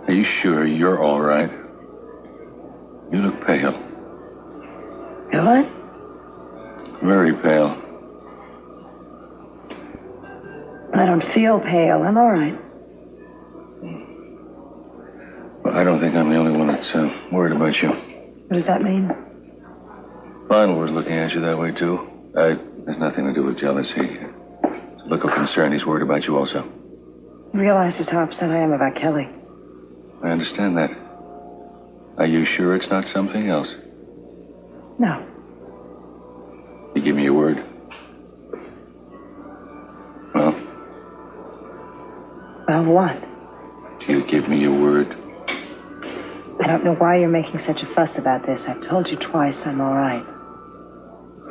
Are you sure you're all right? You look pale. You what? Very pale. I don't feel pale. I'm all right. Well, I don't think I'm the only one that's worried about you. What does that mean? Lionel was looking at you that way, too. There's nothing to do with jealousy. It's a look of concern. He's worried about you also. He realizes how upset I am about Kelly. I understand that. Are you sure it's not something else? No. You give me your word? Well? Well, what? Do you give me your word? I don't know why you're making such a fuss about this. I've told you twice I'm all right.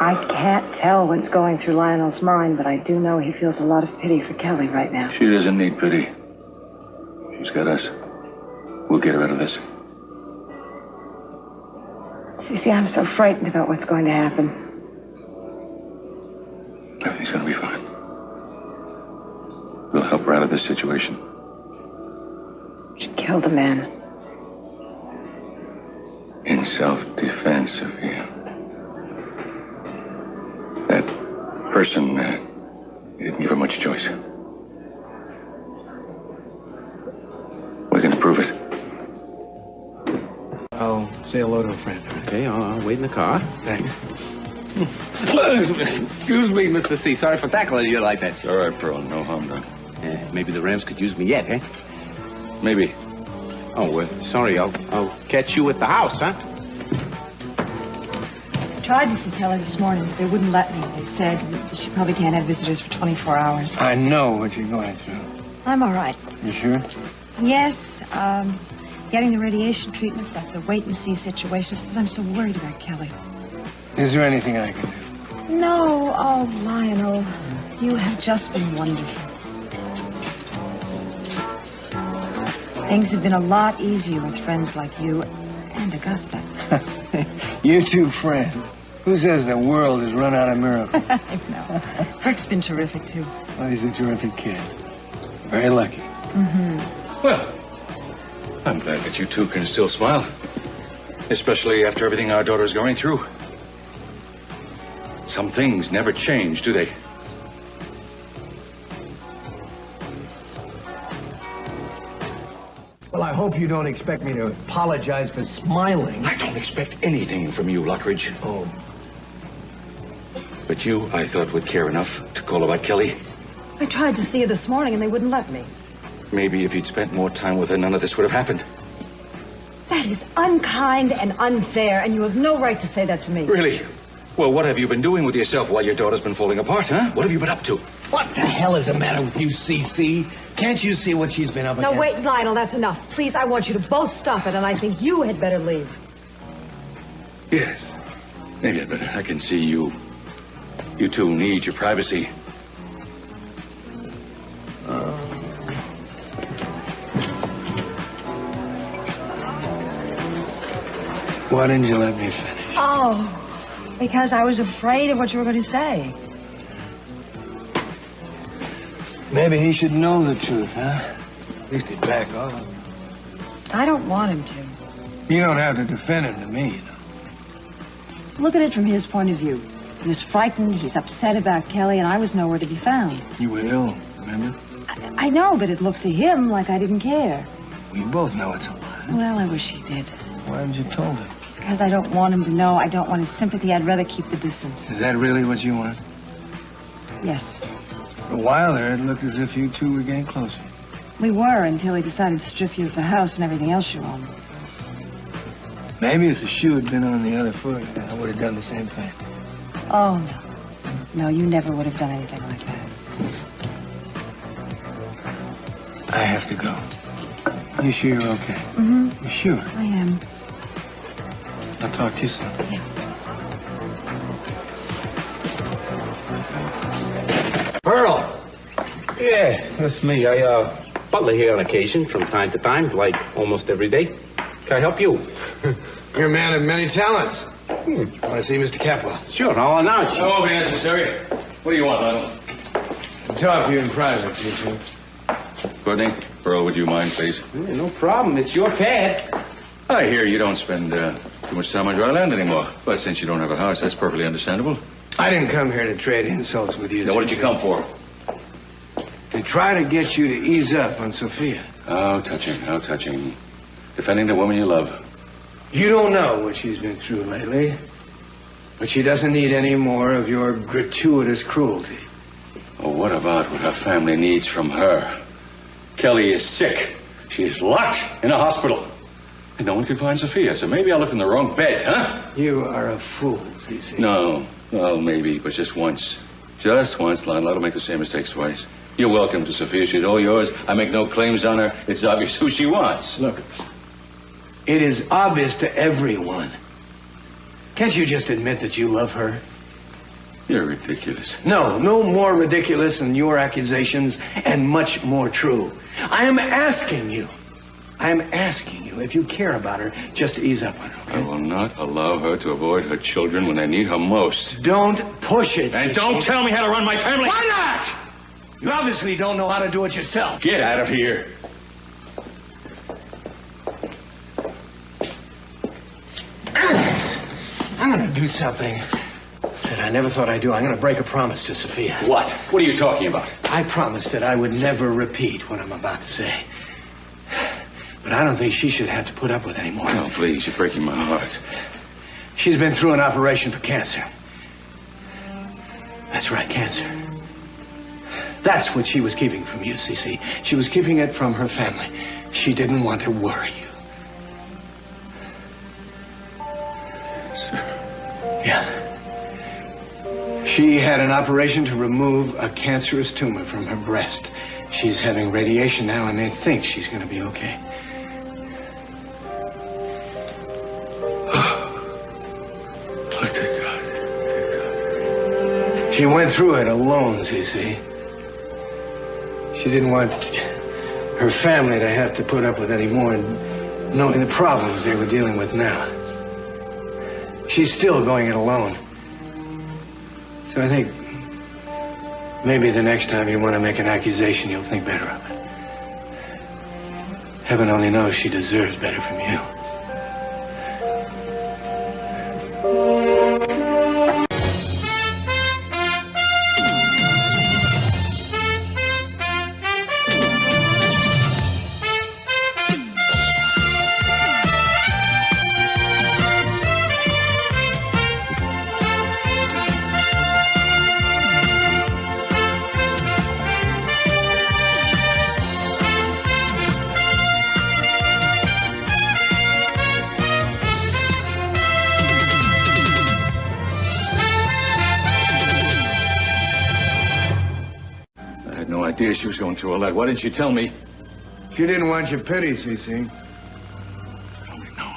I can't tell what's going through Lionel's mind, but I do know he feels a lot of pity for Kelly right now. She doesn't need pity. She's got us. We'll get her out of this. See, I'm so frightened about what's going to happen. Everything's gonna be fine. We'll help her out of this situation. She killed a man. In self-defense, Sophia. That person didn't give her much choice. We're gonna prove it. I'll say hello to a friend. Okay, I'll wait in the car. Thanks. Excuse me, Mr. C. Sorry for tackling you like that. All right, Pearl. No harm done. Maybe the Rams could use me yet, eh? Maybe. Oh, sorry. I'll catch you at the house, huh? I tried to see Kelly this morning, but they wouldn't let me. They said she probably can't have visitors for 24 hours. I know what you're going through. I'm all right. You sure? Yes, getting the radiation treatments, that's a wait-and-see situation since I'm so worried about Kelly. Is there anything I can do? No, oh, Lionel, you have just been wonderful. Things have been a lot easier with friends like you and Augusta. You two friends. Who says the world has run out of miracles? I know. Rick's been terrific, too. Well, he's a terrific kid. Very lucky. Mm-hmm. Well, I'm glad that you two can still smile. Especially after everything our daughter's going through. Some things never change, do they? Well, I hope you don't expect me to apologize for smiling. I don't expect anything from you, Lockridge. Oh. But you, I thought, would care enough to call about Kelly. I tried to see her this morning, and they wouldn't let me. Maybe if you'd spent more time with her, none of this would have happened. That is unkind and unfair, and you have no right to say that to me. Really? Well, what have you been doing with yourself while your daughter's been falling apart, huh? What have you been up to? What the hell is the matter with you, CC? Can't you see what she's been up against? No, wait, Lionel, that's enough. Please, I want you to both stop it, and I think you had better leave. Yes. Maybe I'd better. I can see you. You two need your privacy. Why didn't you let me finish? Oh, because I was afraid of what you were going to say. Maybe he should know the truth, huh? At least he'd back off. I don't want him to. You don't have to defend him to me, you know. Look at it from his point of view. He was frightened, he's upset about Kelly, and I was nowhere to be found. You were ill, remember? I know, but it looked to him like I didn't care. We both know it's a lie. Well, I wish he did. Why haven't you told him? Because I don't want him to know. I don't want his sympathy. I'd rather keep the distance. Is that really what you want? Yes. For a while there, it looked as if you two were getting closer. We were until he decided to strip you of the house and everything else you own. Maybe if the shoe had been on the other foot, I would have done the same thing. Oh, no. No, you never would have done anything like that. I have to go. You sure you're okay? Mm-hmm. You sure? I am. I'll talk to you soon. Yeah. Pearl! Yeah, that's me. I, butler here on occasion from time to time, like almost every day. Can I help you? You're a man of many talents. Want to see Mr. Capwell? Sure, I'll announce you. Come over here, necessary. What do you want, Lionel? I'll talk to you in private, you two. Courtney, Pearl, would you mind, please? Yeah, no problem. It's your pad. I hear you don't spend too much time on dry land anymore. But since you don't have a house, that's perfectly understandable. I didn't come here to trade insults with you. Now, what did you come for? To try to get you to ease up on Sophia. How touching, how touching. Defending the woman you love. You don't know what she's been through lately. But she doesn't need any more of your gratuitous cruelty. Oh, what about what her family needs from her? Kelly is sick. She is locked in a hospital. And no one can find Sophia, so maybe I looked in the wrong bed, huh? You are a fool, CC. No. Well, maybe, but just once. Just once, Lionel. I don't make the same mistakes twice. You're welcome to Sophia. She's all yours. I make no claims on her. It's obvious who she wants. Look, it is obvious to everyone. Can't you just admit that you love her? You're ridiculous. No more ridiculous than your accusations, and much more true. I am asking you if you care about her, just ease up on her. I will not allow her to avoid her children when they need her most. Don't push it. And don't tell me how to run my family. Why not? You obviously don't know how to do it yourself. Get out of here. I'm going to do something that I never thought I'd do. I'm going to break a promise to Sophia. What? What are you talking about? I promised that I would never repeat what I'm about to say. But I don't think she should have to put up with anymore. No, please, you're breaking my heart. She's been through an operation for cancer. That's right, cancer. That's what she was keeping from you, Cece. She was keeping it from her family. She didn't want to worry you. Yeah. She had an operation to remove a cancerous tumor from her breast. She's having radiation now, and they think she's going to be okay. Oh, thank God. Thank God. She went through it alone, Cece. She didn't want her family to have to put up with any more, knowing the problems they were dealing with now. She's still going it alone. So I think maybe the next time you want to make an accusation, you'll think better of it. Heaven only knows she deserves better from you. Idea she was going through all that. Why didn't you tell me? She didn't want your pity, Cece. If I'd only known.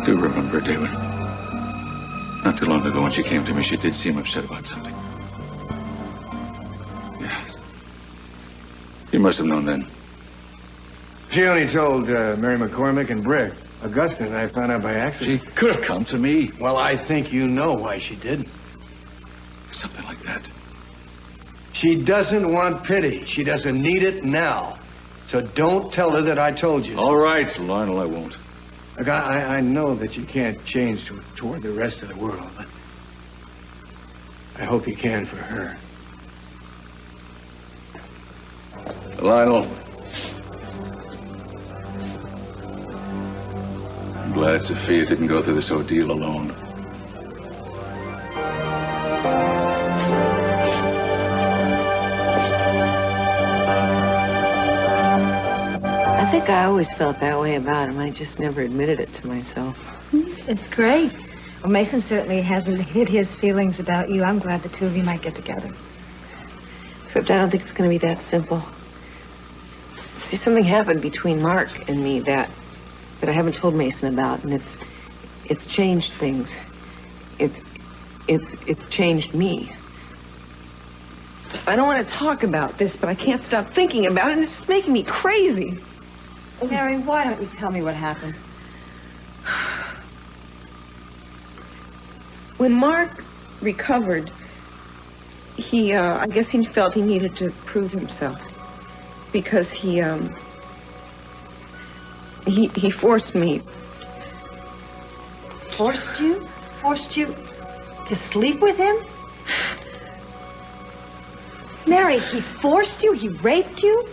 I do remember, David. Not too long ago when she came to me, she did seem upset about something. Yes. You must have known then. She only told Mary McCormick and Brick. Augustine and I found out by accident. She could have come to me. Well, I think you know why she didn't. Something like that. She doesn't want pity. She doesn't need it now. So don't tell her that I told you. All right, Lionel, I won't. Look, I know that you can't change toward the rest of the world, but I hope you can for her. Lionel. I'm glad Sophia didn't go through this ordeal alone. I think I always felt that way about him. I just never admitted it to myself. It's great. Well, Mason certainly hasn't hid his feelings about you. I'm glad the two of you might get together. Except I don't think it's going to be that simple. See, something happened between Mark and me that I haven't told Mason about, and it's changed things. It's changed me. I don't want to talk about this, but I can't stop thinking about it, and it's just making me crazy. Mary, why don't you tell me what happened? When Mark recovered, I guess he felt he needed to prove himself. Because he forced me. Forced you? Forced you to sleep with him? Mary, he forced you? He raped you?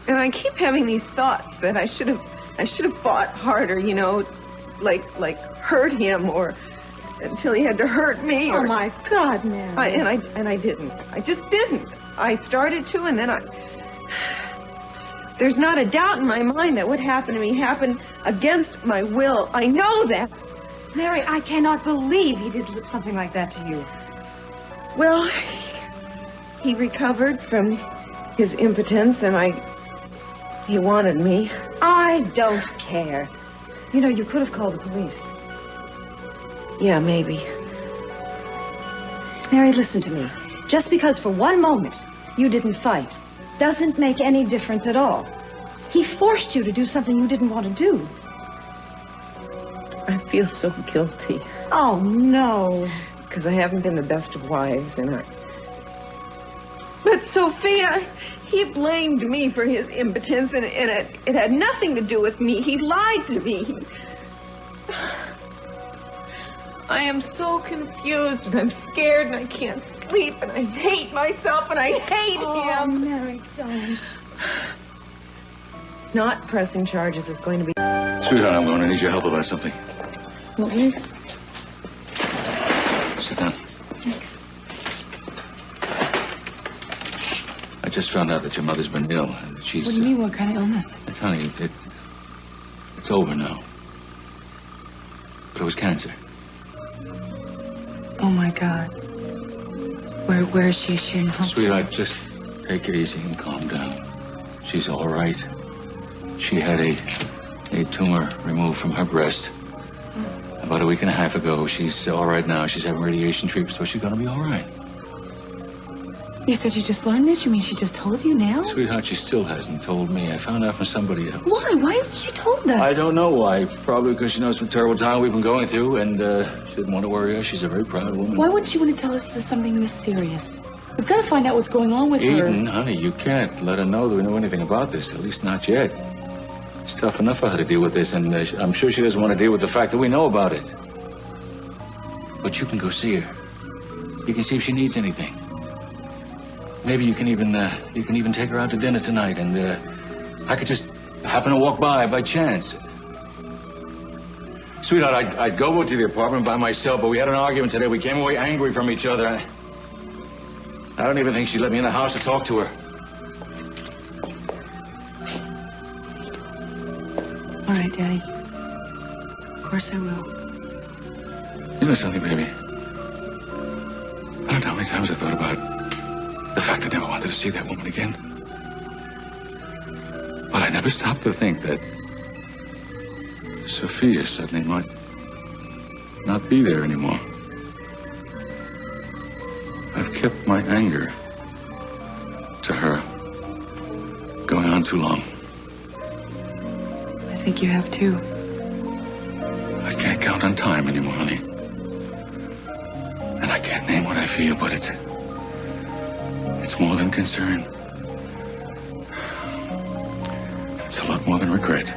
And I keep having these thoughts that I should have fought harder, you know, like hurt him or until he had to hurt me. Oh my God, Mary. And I didn't. I just didn't. I started to, and then there's not a doubt in my mind that what happened to me happened against my will. I know that. Mary, I cannot believe he did something like that to you. Well, he recovered from his impotence, and he wanted me. I don't care. You know, you could have called the police. Yeah, maybe. Mary, listen to me. Just because for one moment you didn't fight doesn't make any difference at all. He forced you to do something you didn't want to do. I feel so guilty. Oh, no. Because I haven't been the best of wives, But Sophia, he blamed me for his impotence, and it had nothing to do with me. He lied to me. I am so confused, and I'm scared, and I can't sleep, and I hate myself, and I hate him. Mary, don't. Not pressing charges is going to be... Sweetheart, I'm going to need your help about something. What is? Sit down. I just found out that your mother's been ill. And that she's... What do you mean? What kind of illness? Honey, it's over now. But it was cancer. Oh, my God. Where is she? Is she in hospital? Sweetheart, just take it easy and calm down. She's all right. She had a tumor removed from her breast about a week and a half ago. She's all right now. She's having radiation treatment, so she's going to be all right. You said you just learned this? You mean she just told you now? Sweetheart, she still hasn't told me. I found out from somebody else. Why? Why hasn't she told us? I don't know why. Probably because she knows the terrible time we've been going through, and she didn't want to worry her. She's a very proud woman. Why wouldn't she want to tell us something this serious? We've got to find out what's going on with her. Eden, honey, you can't let her know that we know anything about this. At least not yet. It's tough enough for her to deal with this, and I'm sure she doesn't want to deal with the fact that we know about it. But you can go see her. You can see if she needs anything. Maybe you can even take her out to dinner tonight, and I could just happen to walk by chance. Sweetheart, I'd go to the apartment by myself, but we had an argument today. We came away angry from each other. I don't even think she'd let me in the house to talk to her. All right, Daddy. Of course I will. You know something, baby? I don't know how many times I thought about the fact I never wanted to see that woman again. But I never stopped to think that Sophia suddenly might not be there anymore. I've kept my anger to her going on too long. I think you have too. I can't count on time anymore, honey. And I can't name what I feel, but it's more than concern. It's a lot more than regret.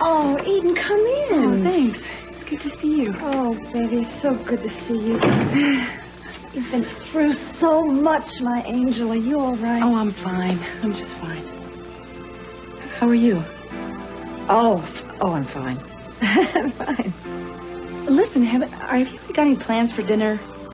Oh, Eden, come in. Oh, thanks. It's good to see you. Oh, baby, it's so good to see you. You've been through so much, my angel. Are you all right? Oh, I'm fine. I'm just fine. How are you? Oh, I'm fine. I'm fine. Listen, have you got any plans for dinner?